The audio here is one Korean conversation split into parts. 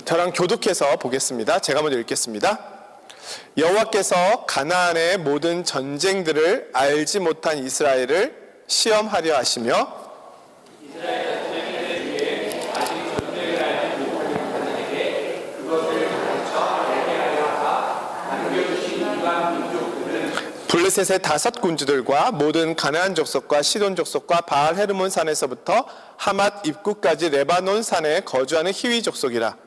저랑 교독해서 보겠습니다. 제가 먼저 읽겠습니다. 여호와께서 가나안의 모든 전쟁들을 알지 못한 이스라엘을 시험하려 하시며 블레셋의 5 군주들과 모든 가나안 족속과 시돈 족속과 바알 헤르몬 산에서부터 하맛 입구까지 레바논 산에 거주하는 히위 족속이라.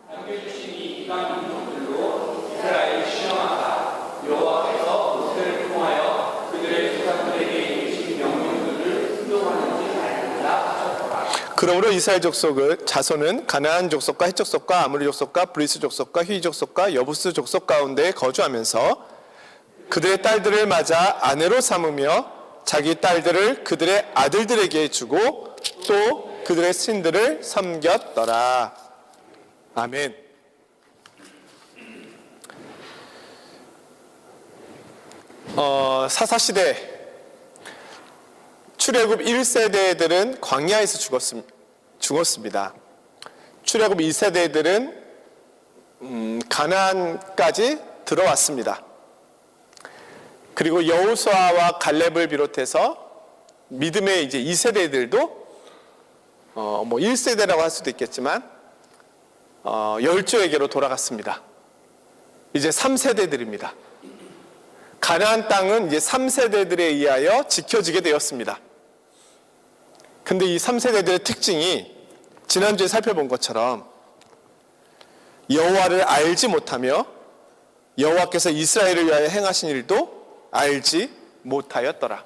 남겨주신 이 이방 민족들로 이스라엘을 시험하사 여호와께서 모세를 통하여 그들의 조상들에게 주신 명령들을 순종하는지 알리라 하셨더라. 그러므로 이스라엘 족속의 자손은 가나안 족속과 헷 족속과 아모리 족속과 브리스 족속과 히위 족속과 여부스 족속 가운데 거주하면서 그들의 딸들을 맞아 아내로 삼으며 자기 딸들을 그들의 아들들에게 주고 또 그들의 신들을 섬겼더라. 아멘. 사사시대 출애굽 1세대들은 광야에서 죽었습니다. 출애굽 2세대들은 가나안까지 들어왔습니다. 그리고 여호수아와 갈렙을 비롯해서 믿음의 이제 2세대들도 1세대라고 할 수도 있겠지만 열조에게로 돌아갔습니다. 이제 3세대들입니다. 가나안 땅은 이제 3세대들에 의하여 지켜지게 되었습니다. 근데 이 3세대들의 특징이 지난주에 살펴본 것처럼 여호와를 알지 못하며 여호와께서 이스라엘을 위하여 행하신 일도 알지 못하였더라.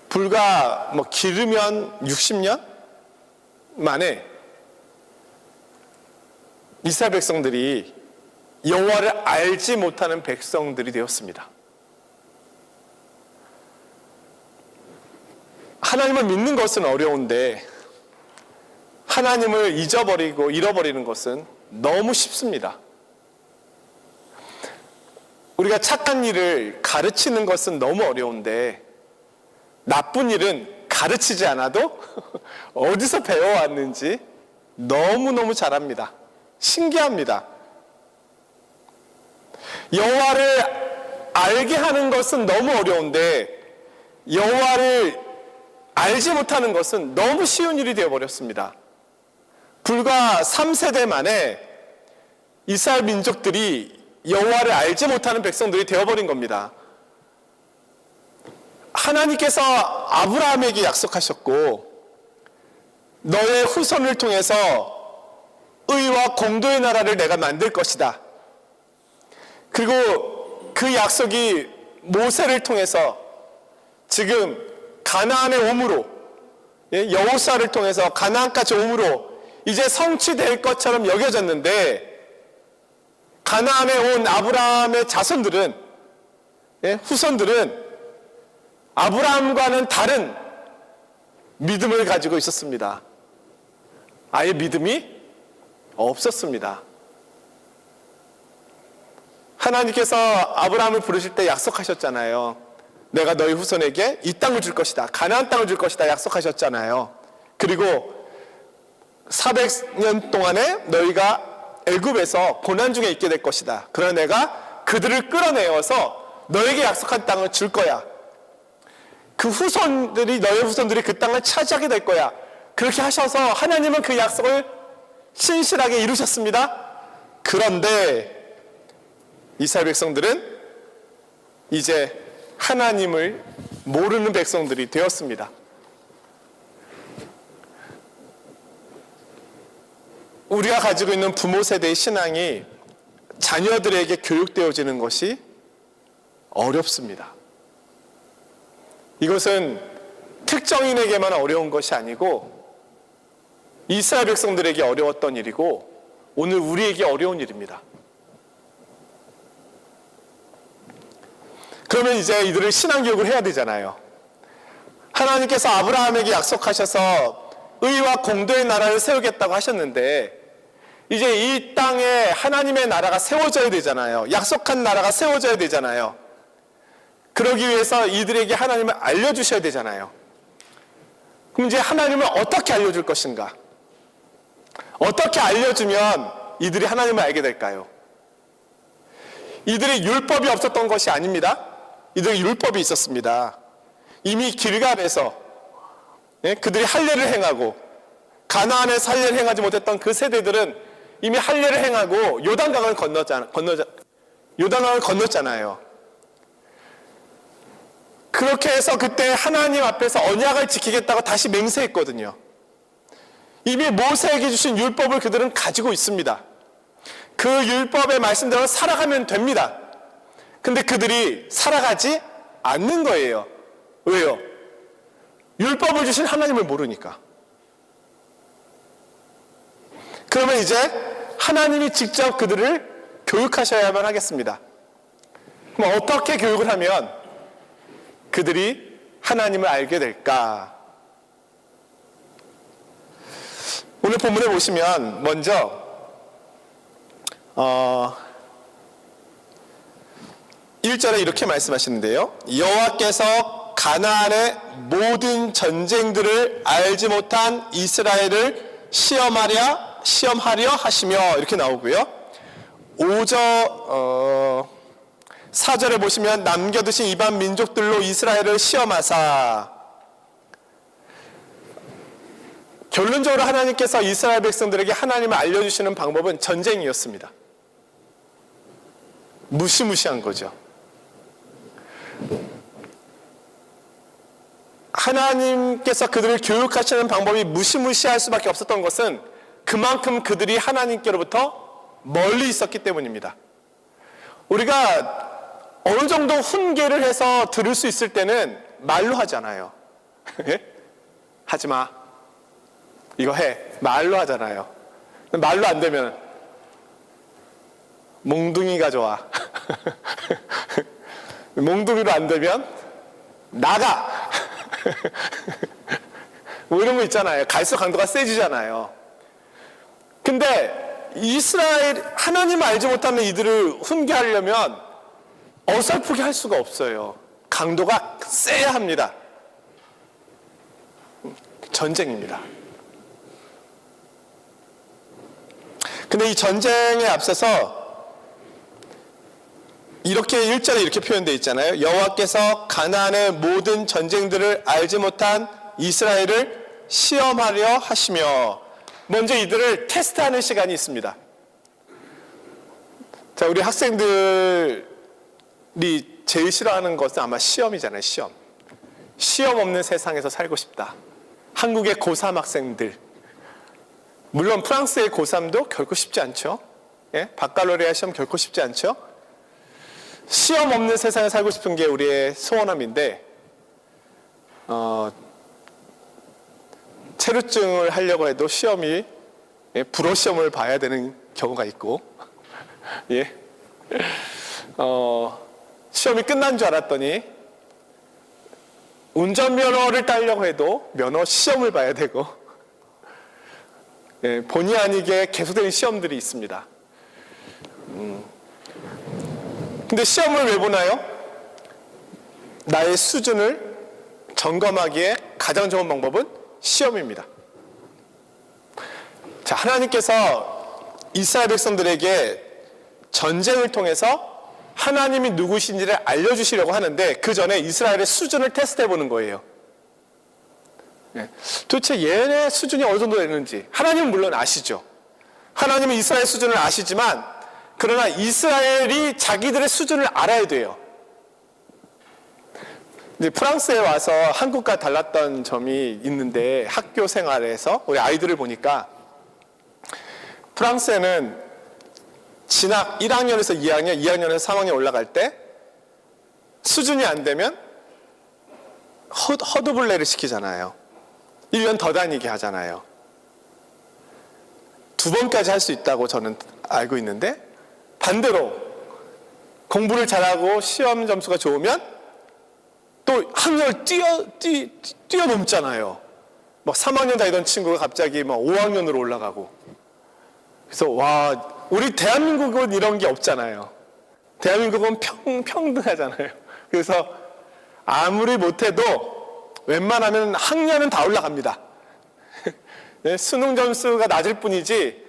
불과 길으면 60년 만에 이스라엘 백성들이 여호와를 알지 못하는 백성들이 되었습니다. 하나님을 믿는 것은 어려운데 하나님을 잊어버리고 잃어버리는 것은 너무 쉽습니다. 우리가 착한 일을 가르치는 것은 너무 어려운데 나쁜 일은 가르치지 않아도 어디서 배워왔는지 너무너무 잘합니다. 신기합니다. 여호와를 알게 하는 것은 너무 어려운데 여호와를 알지 못하는 것은 너무 쉬운 일이 되어버렸습니다. 불과 3세대 만에 이스라엘 민족들이 여호와를 알지 못하는 백성들이 되어버린 겁니다. 하나님께서 아브라함에게 약속하셨고 너의 후손을 통해서 의와 공도의 나라를 내가 만들 것이다. 그리고 그 약속이 모세를 통해서 지금 가나안에 옴으로 여호수아를 통해서 가나안까지 옴으로 이제 성취될 것처럼 여겨졌는데 가나안에 온 아브라함의 자손들은 후손들은 아브라함과는 다른 믿음을 가지고 있었습니다. 아예 믿음이 없었습니다. 하나님께서 아브라함을 부르실 때 약속하셨잖아요. 내가 너희 후손에게 이 땅을 줄 것이다. 가나안 땅을 줄 것이다. 약속하셨잖아요. 그리고 400년 동안에 너희가 애굽에서 고난 중에 있게 될 것이다. 그러나 내가 그들을 끌어내어서 너에게 약속한 땅을 줄 거야. 그 후손들이 너의 후손들이 그 땅을 차지하게 될 거야. 그렇게 하셔서 하나님은 그 약속을 신실하게 이루셨습니다. 그런데 이스라엘 백성들은 이제 하나님을 모르는 백성들이 되었습니다. 우리가 가지고 있는 부모 세대의 신앙이 자녀들에게 교육되어지는 것이 어렵습니다. 이것은 특정인에게만 어려운 것이 아니고 이스라엘 백성들에게 어려웠던 일이고 오늘 우리에게 어려운 일입니다. 그러면 이제 이들을 신앙교육을 해야 되잖아요. 하나님께서 아브라함에게 약속하셔서 의와 공도의 나라를 세우겠다고 하셨는데 이제 이 땅에 하나님의 나라가 세워져야 되잖아요. 약속한 나라가 세워져야 되잖아요. 그러기 위해서 이들에게 하나님을 알려주셔야 되잖아요. 그럼 이제 하나님을 어떻게 알려줄 것인가? 어떻게 알려주면 이들이 하나님을 알게 될까요? 이들이 율법이 없었던 것이 아닙니다. 이들이 율법이 있었습니다. 이미 길갈에서 그들이 할례를 행하고 가나안에서 할례를 행하지 못했던 그 세대들은 이미 할례를 행하고 요단강을 건넜잖아요. 그렇게 해서 그때 하나님 앞에서 언약을 지키겠다고 다시 맹세했거든요. 이미 모세에게 주신 율법을 그들은 가지고 있습니다. 그 율법의 말씀대로 살아가면 됩니다. 근데 그들이 살아가지 않는 거예요. 왜요? 율법을 주신 하나님을 모르니까. 그러면 이제 하나님이 직접 그들을 교육하셔야만 하겠습니다. 그럼 어떻게 교육을 하면 그들이 하나님을 알게 될까? 오늘 본문에 보시면 먼저 1절에 이렇게 말씀하시는데요. 여호와께서 가나안의 모든 전쟁들을 알지 못한 이스라엘을 시험하려 하시며 이렇게 나오고요. 4절에 보시면 남겨두신 이방 민족들로 이스라엘을 시험하사. 결론적으로 하나님께서 이스라엘 백성들에게 하나님을 알려주시는 방법은 전쟁이었습니다. 무시무시한 거죠. 하나님께서 그들을 교육하시는 방법이 무시무시할 수밖에 없었던 것은 그만큼 그들이 하나님께로부터 멀리 있었기 때문입니다. 우리가 어느 정도 훈계를 해서 들을 수 있을 때는 말로 하잖아요. 하지 마. 이거 해. 말로 하잖아요. 말로 안 되면 몽둥이가 좋아. 몽둥이로 안 되면 나가. 뭐 이런 거 있잖아요. 갈수록 강도가 세지잖아요. 근데 이스라엘 하나님을 알지 못하는 이들을 훈계하려면 어설프게 할 수가 없어요. 강도가 세야 합니다. 전쟁입니다. 근데 이 전쟁에 앞서서 이렇게 1절에 이렇게 표현되어 있잖아요. 여호와께서 가나안의 모든 전쟁들을 알지 못한 이스라엘을 시험하려 하시며. 먼저 이들을 테스트하는 시간이 있습니다. 자, 우리 학생들이 제일 싫어하는 것은 아마 시험이잖아요. 시험 없는 세상에서 살고 싶다. 한국의 고3 학생들, 물론 프랑스의 고3도 결코 쉽지 않죠. 예? 바칼로레아 시험 결코 쉽지 않죠. 시험 없는 세상에 살고 싶은 게 우리의 소원함인데 체류증을 하려고 해도 시험이 불어 시험을 봐야 되는 경우가 있고 예. 시험이 끝난 줄 알았더니 운전면허를 따려고 해도 면허 시험을 봐야 되고 예, 본의 아니게 계속되는 시험들이 있습니다. 근데 시험을 왜 보나요? 나의 수준을 점검하기에 가장 좋은 방법은 시험입니다. 자, 하나님께서 이스라엘 백성들에게 전쟁을 통해서 하나님이 누구신지를 알려주시려고 하는데 그 전에 이스라엘의 수준을 테스트해 보는 거예요. 도대체 얘네 수준이 어느 정도 되는지 하나님은 물론 아시죠. 하나님은 이스라엘 수준을 아시지만 그러나 이스라엘이 자기들의 수준을 알아야 돼요. 이제 프랑스에 와서 한국과 달랐던 점이 있는데 학교 생활에서 우리 아이들을 보니까 프랑스에는 진학 1학년에서 2학년, 2학년에서 3학년 올라갈 때 수준이 안 되면 허드블레를 시키잖아요. 1년 더 다니게 하잖아요. 2번까지 할 수 있다고 저는 알고 있는데 반대로 공부를 잘하고 시험 점수가 좋으면 또 학년을 뛰어넘잖아요. 막 3학년 다니던 친구가 갑자기 막 5학년으로 올라가고. 그래서 와, 우리 대한민국은 이런 게 없잖아요. 대한민국은 평등하잖아요. 그래서 아무리 못해도 웬만하면 학년은 다 올라갑니다. 수능 점수가 낮을 뿐이지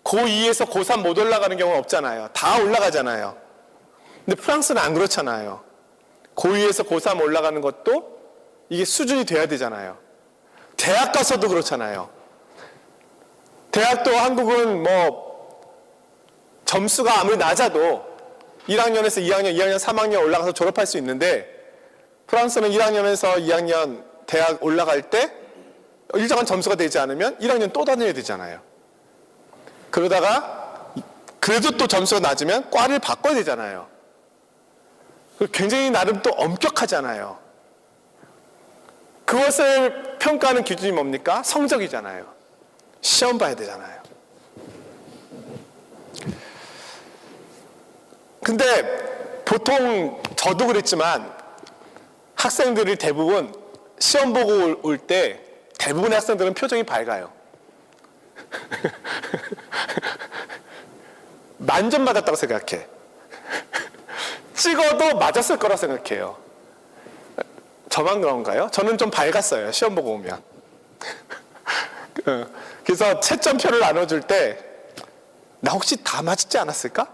고2에서 고3 못 올라가는 경우는 없잖아요. 다 올라가잖아요. 근데 프랑스는 안 그렇잖아요. 고2에서 고3 올라가는 것도 이게 수준이 돼야 되잖아요. 대학 가서도 그렇잖아요. 대학도 한국은 뭐 점수가 아무리 낮아도 1학년에서 2학년, 2학년, 3학년 올라가서 졸업할 수 있는데 프랑스는 1학년에서 2학년 대학 올라갈 때 일정한 점수가 되지 않으면 1학년 또 다녀야 되잖아요. 그러다가 그래도 또 점수가 낮으면 과를 바꿔야 되잖아요. 굉장히 나름 또 엄격하잖아요. 그것을 평가하는 기준이 뭡니까? 성적이잖아요. 시험 봐야 되잖아요. 근데 보통 저도 그랬지만 학생들이 대부분 시험 보고 올 때 대부분의 학생들은 표정이 밝아요. 만점 맞았다고 생각해. 찍어도 맞았을 거라 생각해요. 저만 그런가요? 저는 좀 밝았어요. 시험 보고 오면. 그래서 채점표를 나눠줄 때 나 혹시 다 맞지 않았을까?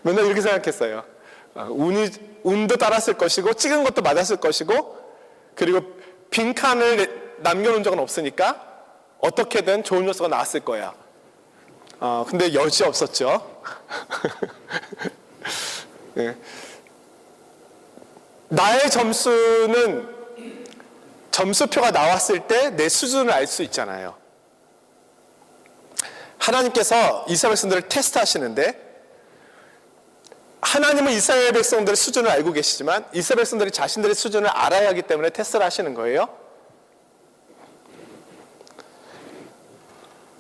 맨날 이렇게 생각했어요. 운도 따랐을 것이고 찍은 것도 맞았을 것이고 그리고 빈칸을 남겨놓은 적은 없으니까 어떻게든 좋은 요소가 나왔을 거야. 근데 여지 없었죠. 네. 나의 점수는 점수표가 나왔을 때 내 수준을 알 수 있잖아요. 하나님께서 이스라엘 백성들을 테스트하시는데 하나님은 이스라엘 백성들의 수준을 알고 계시지만 이스라엘 백성들이 자신들의 수준을 알아야 하기 때문에 테스트를 하시는 거예요.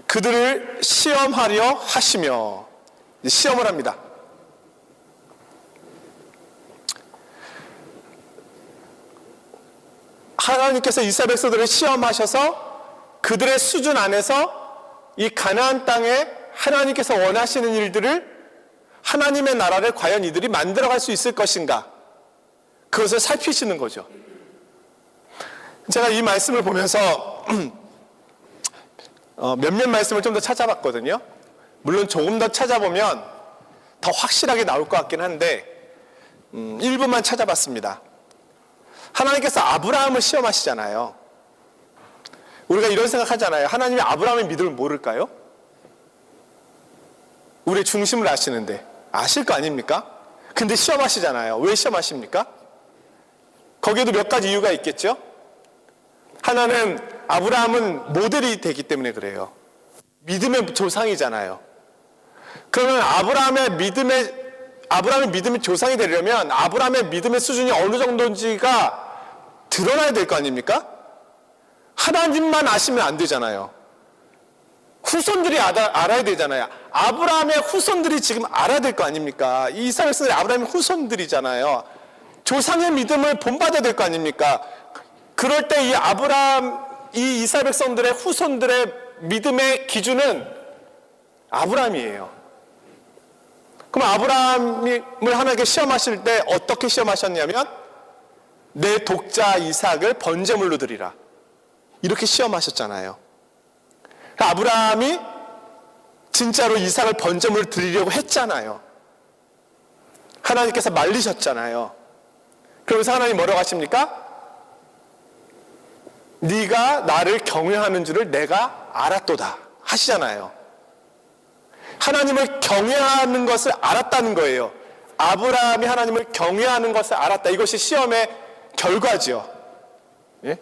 그들을 시험하려 하시며 시험을 합니다. 하나님께서 이스라엘 백성들을 시험하셔서 그들의 수준 안에서 이 가나안 땅에 하나님께서 원하시는 일들을 하나님의 나라를 과연 이들이 만들어갈 수 있을 것인가 그것을 살피시는 거죠. 제가 이 말씀을 보면서 몇몇 말씀을 좀 더 찾아봤거든요. 물론 조금 더 찾아보면 더 확실하게 나올 것 같긴 한데 일부만 찾아봤습니다. 하나님께서 아브라함을 시험하시잖아요. 우리가 이런 생각하잖아요. 하나님이 아브라함의 믿음을 모를까요? 우리의 중심을 아시는데 아실 거 아닙니까? 근데 시험하시잖아요. 왜 시험하십니까? 거기에도 몇 가지 이유가 있겠죠? 하나는 아브라함은 모델이 되기 때문에 그래요. 믿음의 조상이잖아요. 그러면 아브라함의 믿음의 조상이 되려면 아브라함의 믿음의 수준이 어느 정도인지가 드러나야 될 거 아닙니까? 하나님만 아시면 안 되잖아요. 후손들이 알아야 되잖아요. 아브라함의 후손들이 지금 알아야 될 거 아닙니까? 이 이스라엘 백성들이 아브라함의 후손들이잖아요. 조상의 믿음을 본받아야 될 거 아닙니까? 그럴 때 이 이스라엘 백성들의 후손들의 믿음의 기준은 아브라함이에요. 그럼 아브라함을 하나님께 시험하실 때 어떻게 시험하셨냐면 내 독자 이삭을 번제물로 드리라. 이렇게 시험하셨잖아요. 아브라함이 진짜로 이삭을 번제물로 드리려고 했잖아요. 하나님께서 말리셨잖아요. 그러면서 하나님 뭐라고 하십니까? 네가 나를 경외하는 줄을 내가 알았도다 하시잖아요. 하나님을 경외하는 것을 알았다는 거예요. 아브라함이 하나님을 경외하는 것을 알았다. 이것이 시험의 결과죠. 예?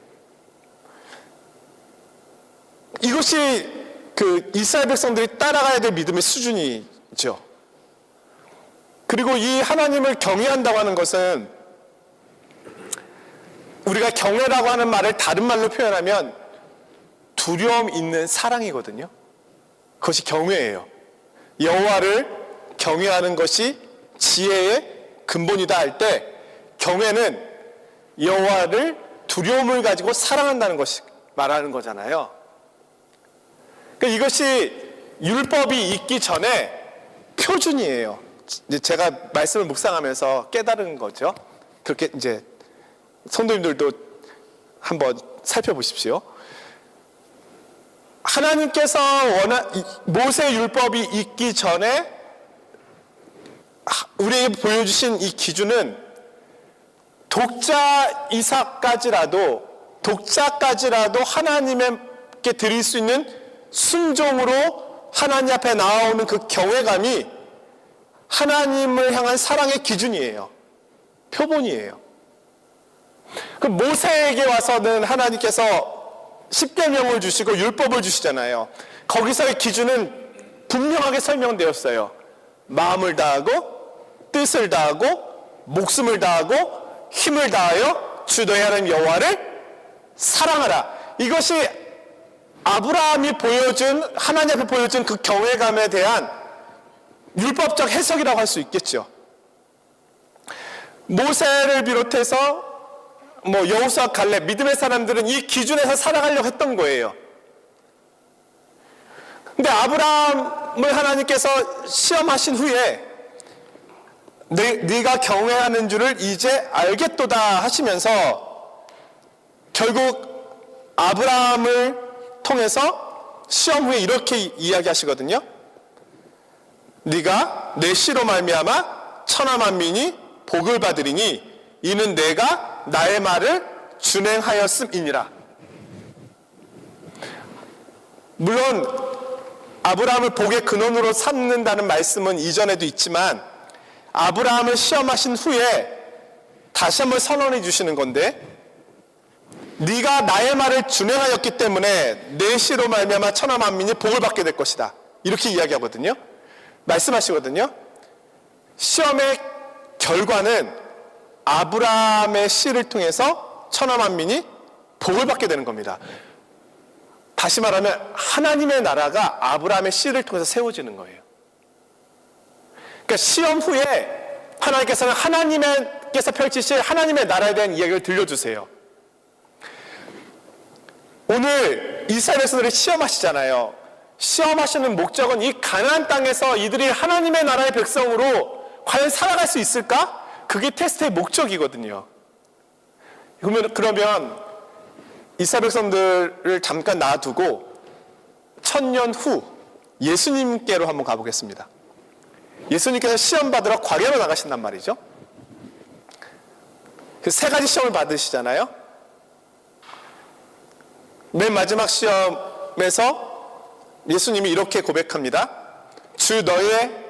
이것이 이스라엘 백성들이 따라가야 될 믿음의 수준이죠. 그리고 이 하나님을 경외한다고 하는 것은 우리가 경외라고 하는 말을 다른 말로 표현하면 두려움 있는 사랑이거든요. 그것이 경외예요. 여호와를 경외하는 것이 지혜의 근본이다 할 때 경외는 여호와를 두려움을 가지고 사랑한다는 것이 말하는 거잖아요. 그러니까 이것이 율법이 있기 전에 표준이에요. 이제 제가 말씀을 묵상하면서 깨달은 거죠. 그렇게 이제 성도님들도 한번 살펴보십시오. 하나님께서 모세 율법이 있기 전에 우리에게 보여주신 이 기준은 독자까지라도 하나님께 드릴 수 있는 순종으로 하나님 앞에 나아오는 그 경외감이 하나님을 향한 사랑의 기준이에요. 표본이에요. 그 모세에게 와서는 하나님께서 십계명을 주시고 율법을 주시잖아요. 거기서의 기준은 분명하게 설명되었어요. 마음을 다하고 뜻을 다하고 목숨을 다하고 힘을 다하여 주 너희 하나님 여호와를 사랑하라. 이것이 아브라함이 보여준, 하나님 앞에 보여준 그 경외감에 대한 율법적 해석이라고 할 수 있겠죠. 모세를 비롯해서 여호수아, 갈렙, 믿음의 사람들은 이 기준에서 살아가려고 했던 거예요. 근데 아브라함을 하나님께서 시험하신 후에 네가 경외하는 줄을 이제 알겠도다 하시면서 결국 아브라함을 통해서 시험 후에 이렇게 이야기하시거든요. 네가 내 씨로 말미암아 천하 만민이 복을 받으리니 이는 내가 나의 말을 준행하였음이니라. 물론 아브라함을 복의 근원으로 삼는다는 말씀은 이전에도 있지만 아브라함을 시험하신 후에 다시 한번 선언해 주시는 건데, 네가 나의 말을 준행하였기 때문에 내 씨로 말미암아 천하 만민이 복을 받게 될 것이다. 이렇게 이야기하거든요. 말씀하시거든요. 시험의 결과는 아브라함의 씨를 통해서 천하 만민이 복을 받게 되는 겁니다. 다시 말하면 하나님의 나라가 아브라함의 씨를 통해서 세워지는 거예요. 그러니까 시험 후에 하나님께서는 하나님께서 펼치실 하나님의 나라에 대한 이야기를 들려주세요. 오늘 이스라엘 백성들이 시험하시잖아요. 시험하시는 목적은 이 가나안 땅에서 이들이 하나님의 나라의 백성으로 과연 살아갈 수 있을까? 그게 테스트의 목적이거든요. 그러면 이스라엘 백성들을 잠깐 놔두고 1000년 후 예수님께로 한번 가보겠습니다. 예수님께서 시험 받으러 광야로 나가신단 말이죠. 그 세 가지 시험을 받으시잖아요. 맨 마지막 시험에서 예수님이 이렇게 고백합니다. 주 너의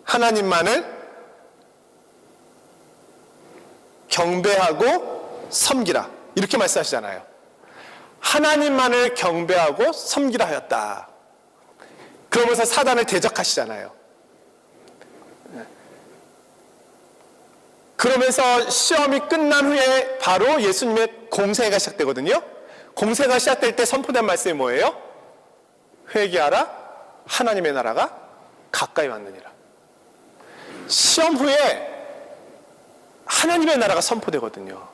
하나님만을 경배하고 섬기라. 이렇게 말씀하시잖아요. 하나님만을 경배하고 섬기라 하였다. 그러면서 사단을 대적하시잖아요. 그러면서 시험이 끝난 후에 바로 예수님의 공생애가 시작되거든요. 공생애가 시작될 때 선포된 말씀이 뭐예요? 회개하라, 하나님의 나라가 가까이 왔느니라. 시험 후에 하나님의 나라가 선포되거든요.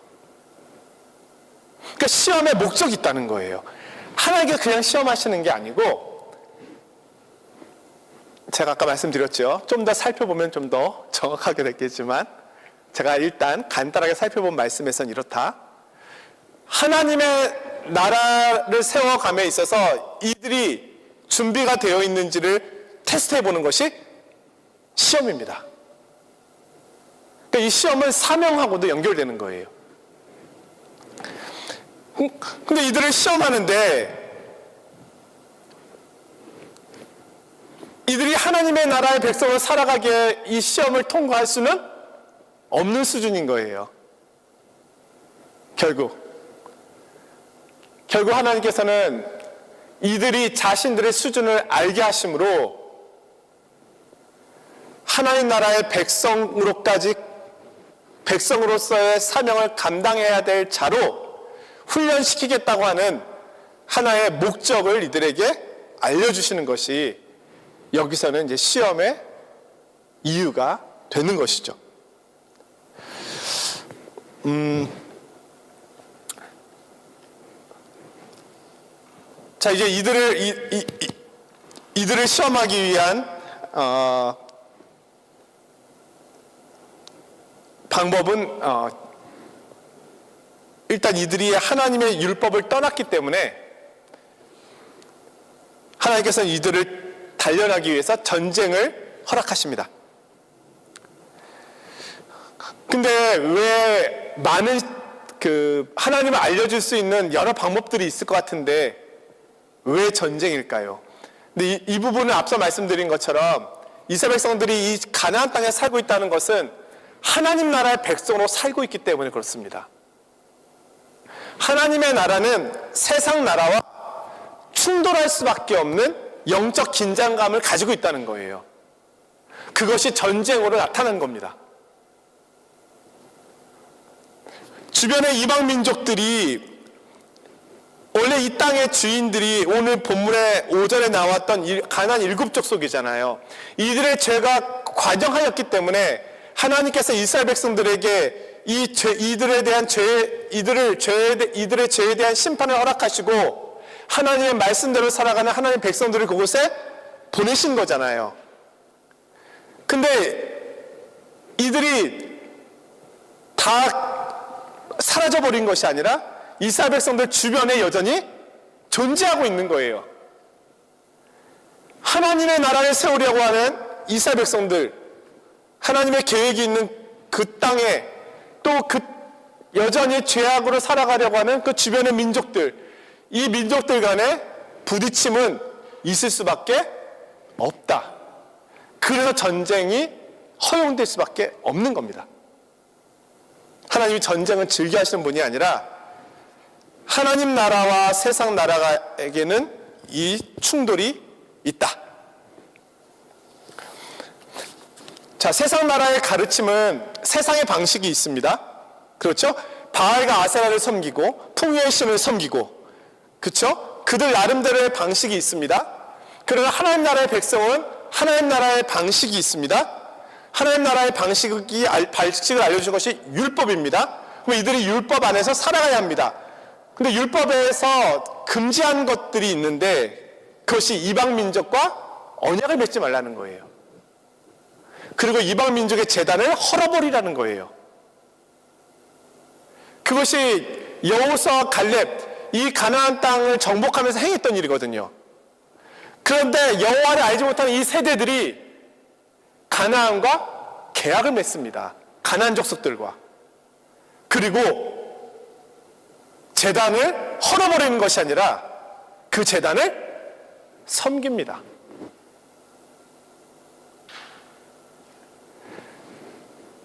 그러니까 시험에 목적이 있다는 거예요. 하나님께서 그냥 시험하시는 게 아니고, 제가 아까 말씀드렸죠. 좀 더 살펴보면 좀 더 정확하게 됐겠지만, 제가 일단 간단하게 살펴본 말씀에서는 이렇다. 하나님의 나라를 세워감에 있어서 이들이 준비가 되어 있는지를 테스트해 보는 것이 시험입니다. 그러니까 이 시험은 사명하고도 연결되는 거예요. 근데 이들을 시험하는데 이들이 하나님의 나라의 백성으로 살아가기에 이 시험을 통과할 수는 없는 수준인 거예요. 결국 하나님께서는 이들이 자신들의 수준을 알게 하심으로 하나님 나라의 백성으로서의 사명을 감당해야 될 자로 훈련시키겠다고 하는 하나의 목적을 이들에게 알려주시는 것이 여기서는 이제 시험의 이유가 되는 것이죠. 자, 이제 이들을 시험하기 위한 방법은 일단 이들이 하나님의 율법을 떠났기 때문에 하나님께서는 이들을 단련하기 위해서 전쟁을 허락하십니다. 근데 왜 많은 하나님을 알려줄 수 있는 여러 방법들이 있을 것 같은데 왜 전쟁일까요? 근데 이 부분은 앞서 말씀드린 것처럼 이스라엘 백성들이 이 가나안 땅에 살고 있다는 것은 하나님 나라의 백성으로 살고 있기 때문에 그렇습니다. 하나님의 나라는 세상 나라와 충돌할 수밖에 없는 영적 긴장감을 가지고 있다는 거예요. 그것이 전쟁으로 나타난 겁니다. 주변의 이방 민족들이 원래 이 땅의 주인들이 오늘 본문에 오전에 나왔던 가나안 7족속이잖아요. 이들의 죄가 관영하였기 때문에 하나님께서 이스라엘 백성들에게 이들의 죄에 대한 심판을 허락하시고 하나님의 말씀대로 살아가는 하나님의 백성들을 그곳에 보내신 거잖아요. 근데 이들이 다 사라져버린 것이 아니라 이스라엘 백성들 주변에 여전히 존재하고 있는 거예요. 하나님의 나라를 세우려고 하는 이스라엘 백성들, 하나님의 계획이 있는 그 땅에 또 여전히 죄악으로 살아가려고 하는 그 주변의 민족들, 이 민족들 간의 부딪힘은 있을 수밖에 없다. 그래서 전쟁이 허용될 수밖에 없는 겁니다. 하나님이 전쟁을 즐겨 하시는 분이 아니라 하나님 나라와 세상 나라에게는 이 충돌이 있다. 자, 세상 나라의 가르침은 세상의 방식이 있습니다. 그렇죠? 바알과 아세라를 섬기고 풍요의 신을 섬기고, 그렇죠? 그들 나름대로의 방식이 있습니다. 그러나 하나님 나라의 백성은 하나님 나라의 방식이 있습니다. 하나님 나라의 방식을 알려준 것이 율법입니다. 그럼 이들이 율법 안에서 살아가야 합니다. 근데 율법에서 금지한 것들이 있는데 그것이 이방 민족과 언약을 맺지 말라는 거예요. 그리고 이방 민족의 제단을 헐어버리라는 거예요. 그것이 여호수아 갈렙 이 가나안 땅을 정복하면서 행했던 일이거든요. 그런데 여호와를 알지 못하는 이 세대들이 가나안과 계약을 맺습니다. 가나안 족속들과. 그리고 제단을 헐어버리는 것이 아니라 그 제단을 섬깁니다.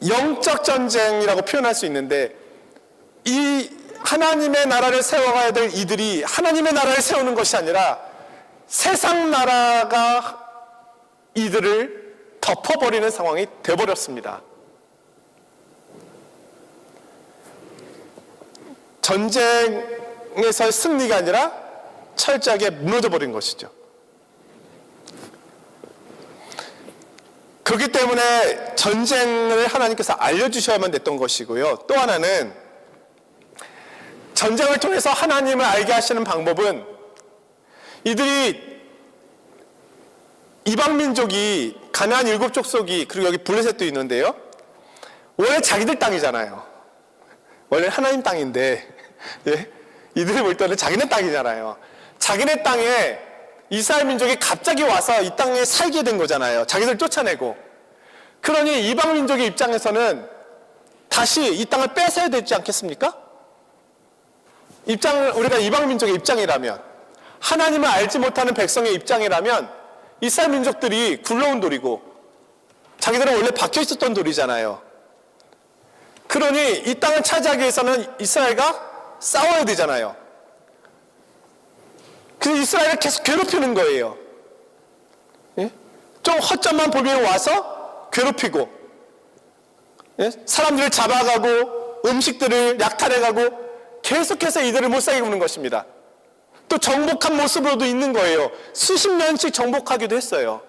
영적 전쟁이라고 표현할 수 있는데 이 하나님의 나라를 세워가야 될 이들이 하나님의 나라를 세우는 것이 아니라 세상 나라가 이들을 덮어버리는 상황이 되어버렸습니다. 전쟁에서의 승리가 아니라 철저하게 무너져버린 것이죠. 그렇기 때문에 전쟁을 하나님께서 알려주셔야만 됐던 것이고요. 또 하나는 전쟁을 통해서 하나님을 알게 하시는 방법은 이들이 이방 민족이 가나안 7족속이 그리고 여기 블레셋도 있는데요. 원래 자기들 땅이잖아요. 원래 하나님 땅인데 예? 이들이 볼 때는 자기네 땅이잖아요. 자기네 땅에 이스라엘 민족이 갑자기 와서 이 땅에 살게 된 거잖아요. 자기들 쫓아내고. 그러니 이방 민족의 입장에서는 다시 이 땅을 뺏어야 되지 않겠습니까? 우리가 이방 민족의 입장이라면, 하나님을 알지 못하는 백성의 입장이라면 이스라엘 민족들이 굴러온 돌이고 자기들은 원래 박혀 있었던 돌이잖아요. 그러니 이 땅을 차지하기 위해서는 이스라엘과 싸워야 되잖아요. 그래서 이스라엘을 계속 괴롭히는 거예요. 예? 좀 허점만 보면 와서 괴롭히고, 예? 사람들을 잡아가고 음식들을 약탈해가고 계속해서 이들을 못 살게 굽는 것입니다. 또 정복한 모습으로도 있는 거예요. 수십 년씩 정복하기도 했어요.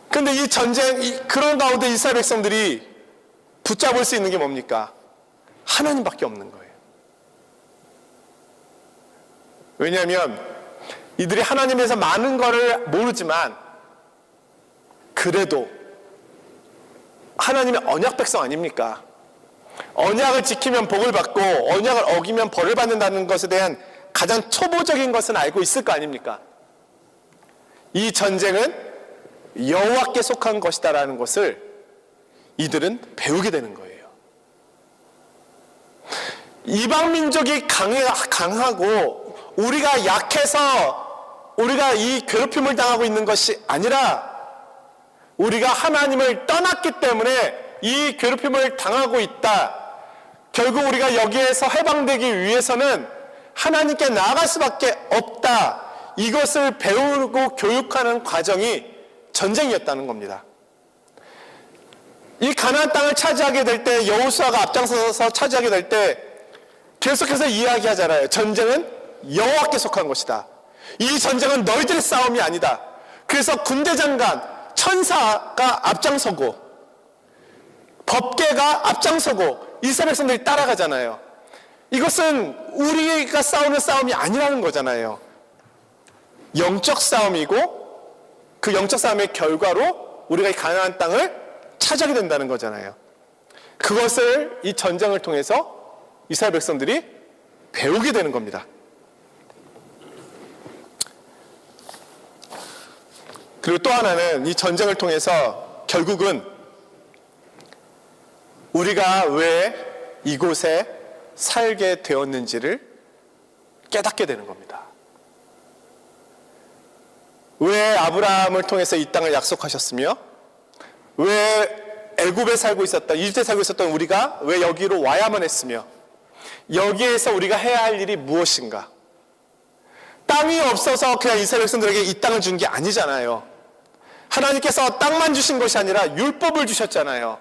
그런데 이 전쟁, 그런 가운데 이스라엘 백성들이 붙잡을 수 있는 게 뭡니까? 하나님밖에 없는 거예요. 왜냐하면 이들이 하나님에서 많은 것을 모르지만 그래도 하나님의 언약 백성 아닙니까? 언약을 지키면 복을 받고 언약을 어기면 벌을 받는다는 것에 대한 가장 초보적인 것은 알고 있을 거 아닙니까? 이 전쟁은 여호와께 속한 것이다라는 것을 이들은 배우게 되는 거예요. 이방 민족이 강하고 우리가 약해서 우리가 이 괴롭힘을 당하고 있는 것이 아니라 우리가 하나님을 떠났기 때문에 이 괴롭힘을 당하고 있다. 결국 우리가 여기에서 해방되기 위해서는 하나님께 나아갈 수밖에 없다. 이것을 배우고 교육하는 과정이 전쟁이었다는 겁니다. 이 가나안 땅을 차지하게 될 때, 여호수아가 앞장서서 차지하게 될 때 계속해서 이야기하잖아요. 전쟁은 여호와께 속한 것이다. 이 전쟁은 너희들의 싸움이 아니다. 그래서 군대장관, 천사가 앞장서고 법궤가 앞장서고 이스라엘 백성들이 따라가잖아요. 이것은 우리가 싸우는 싸움이 아니라는 거잖아요. 영적 싸움이고 그 영적 싸움의 결과로 우리가 이 가나안 땅을 차지하게 된다는 거잖아요. 그것을 이 전쟁을 통해서 이스라엘 백성들이 배우게 되는 겁니다. 그리고 또 하나는 이 전쟁을 통해서 결국은 우리가 왜 이곳에 살게 되었는지를 깨닫게 되는 겁니다. 왜 아브라함을 통해서 이 땅을 약속하셨으며 왜 애굽에 살고 있었던, 이집트에 살고 있었던 우리가 왜 여기로 와야만 했으며 여기에서 우리가 해야 할 일이 무엇인가? 땅이 없어서 그냥 이스라엘 백성들에게 이 땅을 준 게 아니잖아요. 하나님께서 땅만 주신 것이 아니라 율법을 주셨잖아요.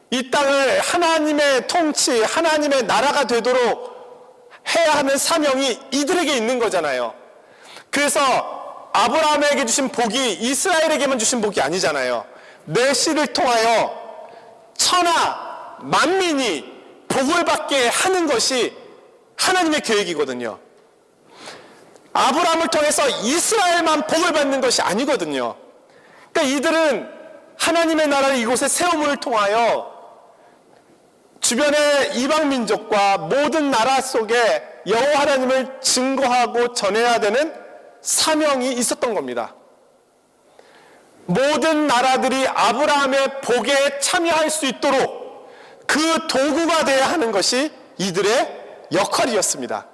이 땅을 하나님의 통치, 하나님의 나라가 되도록 해야 하는 사명이 이들에게 있는 거잖아요. 그래서 아브라함에게 주신 복이 이스라엘에게만 주신 복이 아니잖아요. 내 씨를 통하여 천하 만민이 복을 받게 하는 것이 하나님의 계획이거든요. 아브라함을 통해서 이스라엘만 복을 받는 것이 아니거든요. 그러니까 이들은 하나님의 나라를 이곳에 세움을 통하여 주변의 이방 민족과 모든 나라 속에 여호와 하나님을 증거하고 전해야 되는 사명이 있었던 겁니다. 모든 나라들이 아브라함의 복에 참여할 수 있도록 그 도구가 되어야 하는 것이 이들의 역할이었습니다.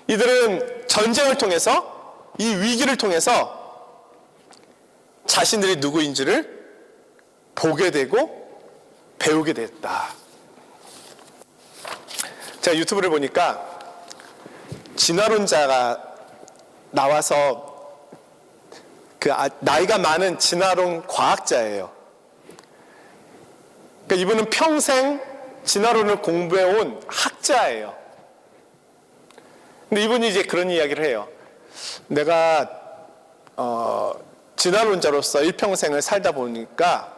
이들은 전쟁을 통해서, 이 위기를 통해서 자신들이 누구인지를 보게 되고 배우게 됐다. 제가 유튜브를 보니까 진화론자가 나와서 나이가 많은 진화론 과학자예요. 그러니까 이분은 평생 진화론을 공부해온 학자예요. 근데 이분이 이제 그런 이야기를 해요. 내가 진화론자로서 일평생을 살다 보니까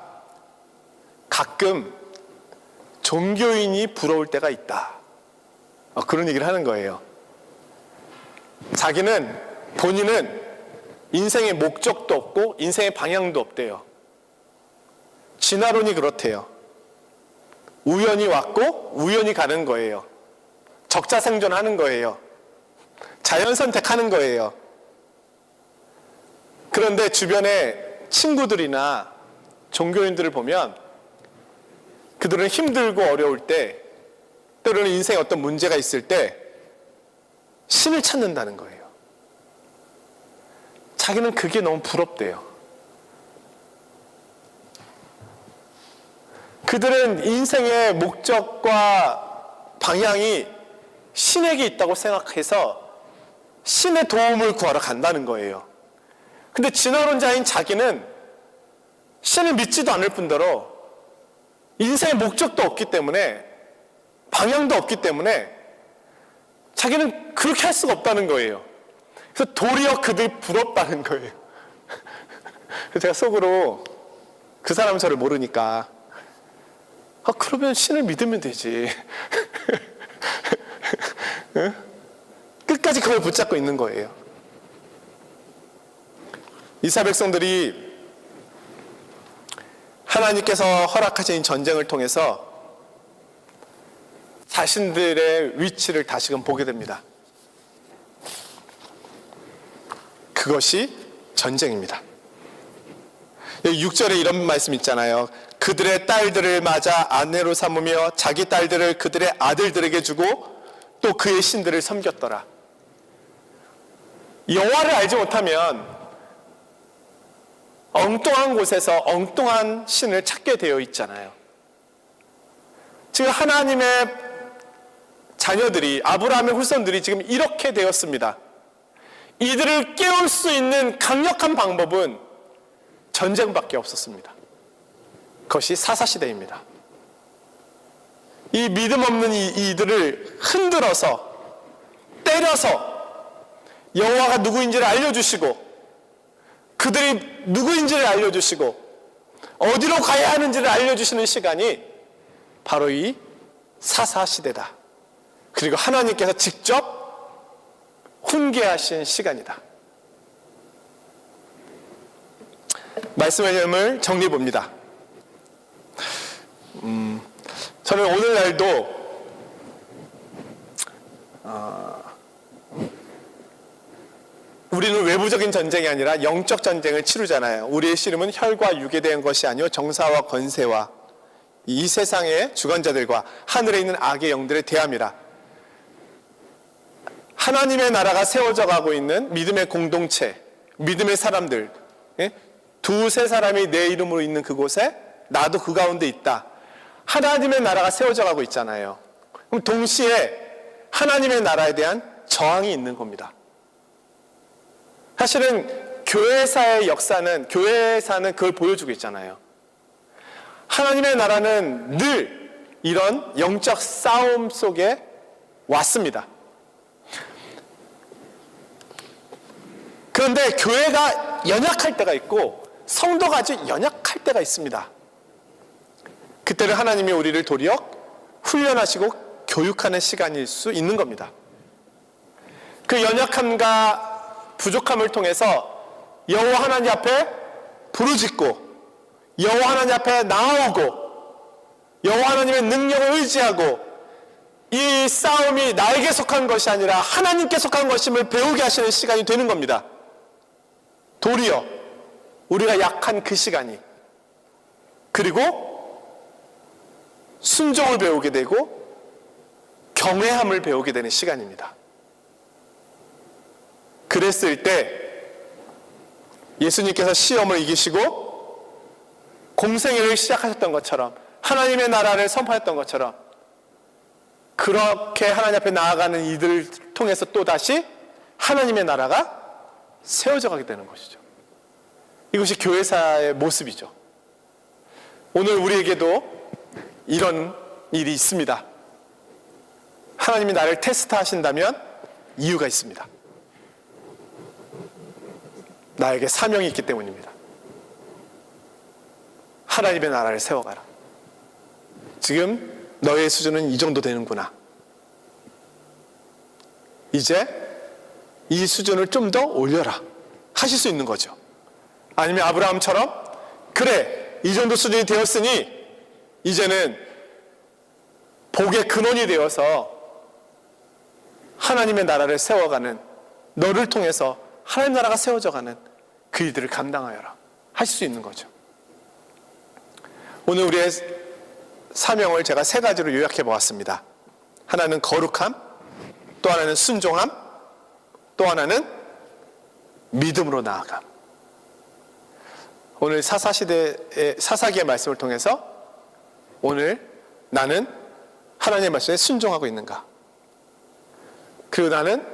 가끔 종교인이 부러울 때가 있다. 그런 얘기를 하는 거예요. 본인은 인생의 목적도 없고 인생의 방향도 없대요. 진화론이 그렇대요. 우연히 왔고 우연히 가는 거예요. 적자생존하는 거예요. 자연선택하는 거예요. 그런데 주변에 친구들이나 종교인들을 보면 그들은 힘들고 어려울 때, 때로는 인생에 어떤 문제가 있을 때 신을 찾는다는 거예요. 자기는 그게 너무 부럽대요. 그들은 인생의 목적과 방향이 신에게 있다고 생각해서 신의 도움을 구하러 간다는 거예요. 근데 진화론자인 자기는 신을 믿지도 않을 뿐더러 인생의 목적도 없기 때문에, 방향도 없기 때문에 자기는 그렇게 할 수가 없다는 거예요. 그래서 도리어 그들이 부럽다는 거예요. 그래서 제가 속으로, 그 사람은 저를 모르니까, 그러면 신을 믿으면 되지. 응? 끝까지 그걸 붙잡고 있는 거예요. 이스라엘 백성들이 하나님께서 허락하신 전쟁을 통해서 자신들의 위치를 다시금 보게 됩니다. 그것이 전쟁입니다. 6절에 이런 말씀 있잖아요. 그들의 딸들을 맞아 아내로 삼으며 자기 딸들을 그들의 아들들에게 주고 또 그의 신들을 섬겼더라. 여호와를 알지 못하면 엉뚱한 곳에서 엉뚱한 신을 찾게 되어 있잖아요. 지금 하나님의 자녀들이, 아브라함의 후손들이 지금 이렇게 되었습니다. 이들을 깨울 수 있는 강력한 방법은 전쟁밖에 없었습니다. 그것이 사사시대입니다. 이 믿음 없는 이들을 흔들어서 때려서 여호와가 누구인지를 알려주시고 그들이 누구인지를 알려주시고 어디로 가야 하는지를 알려주시는 시간이 바로 이 사사시대다. 그리고 하나님께서 직접 훈계하신 시간이다. 말씀의 내용을 정리해 봅니다. 저는 오늘날도 우리는 외부적인 전쟁이 아니라 영적 전쟁을 치르잖아요. 우리의 씨름은 혈과 육에 대한 것이 아니요 정사와 권세와 이 세상의 주관자들과 하늘에 있는 악의 영들에 대함이라. 하나님의 나라가 세워져 가고 있는 믿음의 공동체, 믿음의 사람들, 두세 사람이 내 이름으로 있는 그곳에 나도 그 가운데 있다. 하나님의 나라가 세워져 가고 있잖아요. 그럼 동시에 하나님의 나라에 대한 저항이 있는 겁니다. 사실은 교회사의 역사는, 교회사는 그걸 보여주고 있잖아요. 하나님의 나라는 늘 이런 영적 싸움 속에 왔습니다. 그런데 교회가 연약할 때가 있고 성도가 아주 연약할 때가 있습니다. 그때는 하나님이 우리를 도리어 훈련하시고 교육하는 시간일 수 있는 겁니다. 그 연약함과 부족함을 통해서 여호와 하나님 앞에 부르짖고 여호와 하나님 앞에 나아오고 여호와 하나님의 능력을 의지하고 이 싸움이 나에게 속한 것이 아니라 하나님께 속한 것임을 배우게 하시는 시간이 되는 겁니다. 도리어 우리가 약한 그 시간이, 그리고 순종을 배우게 되고 경외함을 배우게 되는 시간입니다. 그랬을 때 예수님께서 시험을 이기시고 공생애를 시작하셨던 것처럼, 하나님의 나라를 선포했던 것처럼, 그렇게 하나님 앞에 나아가는 이들을 통해서 또다시 하나님의 나라가 세워져 가게 되는 것이죠. 이것이 교회사의 모습이죠. 오늘 우리에게도 이런 일이 있습니다. 하나님이 나를 테스트하신다면 이유가 있습니다. 나에게 사명이 있기 때문입니다. 하나님의 나라를 세워가라. 지금 너의 수준은 이 정도 되는구나. 이제 이 수준을 좀 더 올려라 하실 수 있는 거죠. 아니면 아브라함처럼 그래 이 정도 수준이 되었으니 이제는 복의 근원이 되어서 하나님의 나라를 세워가는, 너를 통해서 하나님 나라가 세워져가는 그 일들을 감당하여라 하실 수 있는 거죠. 오늘 우리의 사명을 제가 세 가지로 요약해 보았습니다. 하나는 거룩함, 또 하나는 순종함, 또 하나는 믿음으로 나아감. 오늘 사사시대의 사사기의 말씀을 통해서 오늘 나는 하나님의 말씀에 순종하고 있는가, 그리고 나는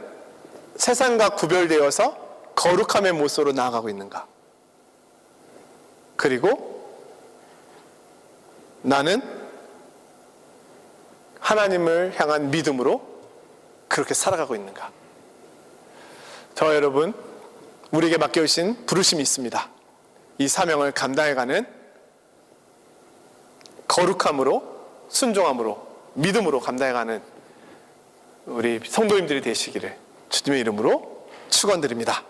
세상과 구별되어서 거룩함의 모습으로 나아가고 있는가, 그리고 나는 하나님을 향한 믿음으로 그렇게 살아가고 있는가. 저와 여러분, 우리에게 맡겨주신 부르심이 있습니다. 이 사명을 감당해가는 거룩함으로, 순종함으로, 믿음으로 감당해가는 우리 성도님들이 되시기를 주님의 이름으로 축원드립니다.